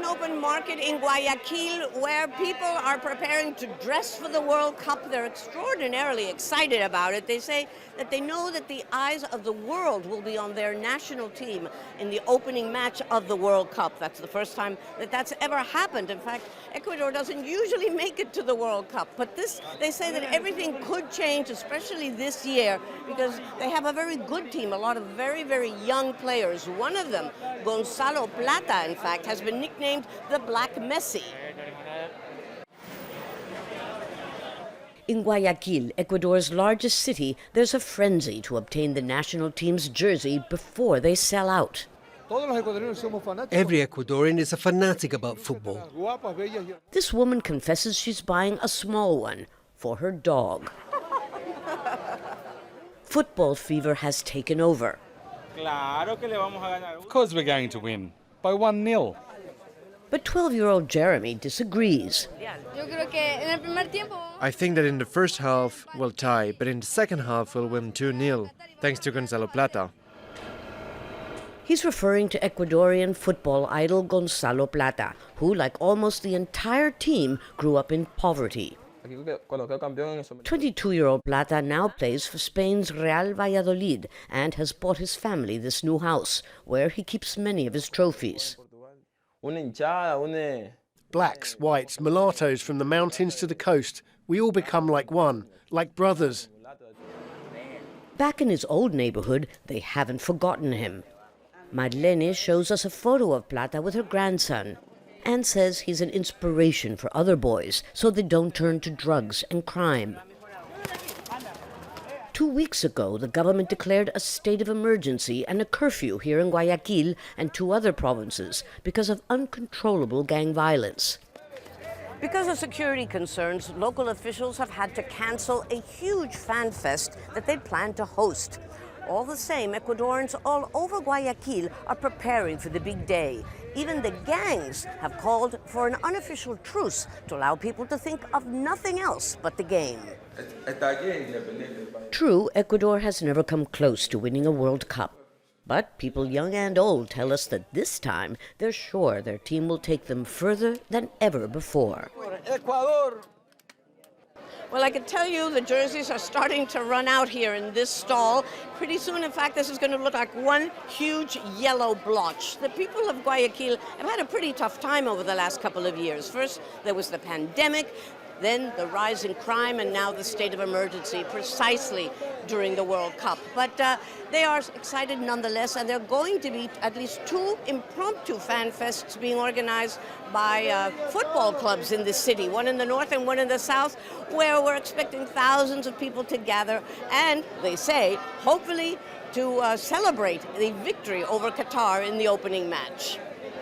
an open market in Guayaquil where people are preparing to dress for the World Cup. They're extraordinarily excited about it. They say that they know that the eyes of the world will be on their national team in the opening match of the World Cup. That's the first time that that's ever happened. In fact, Ecuador doesn't usually make it to the World Cup, but this, they say that everything could change, especially this year, because they have a very good team, a lot of very, very young players. One of them, Gonzalo Plata, in fact, has been nicknamed the Black Messi. In Guayaquil, Ecuador's largest city, there's a frenzy to obtain the national team's jersey before they sell out. Every Ecuadorian is a fanatic about football. This woman confesses she's buying a small one for her dog. Football fever has taken over. Of course we're going to win, by 1-0. But 12-year-old Jeremy disagrees. I think that in the first half we'll tie, but in the second half we'll win 2-0, thanks to Gonzalo Plata. He's referring to Ecuadorian football idol Gonzalo Plata, who, like almost the entire team, grew up in poverty. 22-year-old Plata now plays for Spain's Real Valladolid and has bought his family this new house, where he keeps many of his trophies. Blacks, whites, mulattoes from the mountains to the coast, we all become like one, like brothers. Back in his old neighborhood, they haven't forgotten him. Madeleine shows us a photo of Plata with her grandson and says he's an inspiration for other boys so they don't turn to drugs and crime. 2 weeks ago, the government declared a state of emergency and a curfew here in Guayaquil and 2 other provinces because of uncontrollable gang violence. Because of security concerns, local officials have had to cancel a huge fan fest that they'd planned to host. All the same, Ecuadorians all over Guayaquil are preparing for the big day. Even the gangs have called for an unofficial truce to allow people to think of nothing else but the game. True, Ecuador has never come close to winning a World Cup. But people young and old tell us that this time they're sure their team will take them further than ever before. Ecuador! Well, I can tell you the jerseys are starting to run out here in this stall. Pretty soon, in fact, this is going to look like one huge yellow blotch. The people of Guayaquil have had a pretty tough time over the last couple of years. First, there was the pandemic, then the rise in crime, and now the state of emergency precisely during the World Cup. But they are excited nonetheless, and there are going to be at least 2 impromptu fan fests being organized by football clubs in the city, one in the north and one in the south, where we're expecting thousands of people to gather, and they say, hopefully, to celebrate the victory over Qatar in the opening match.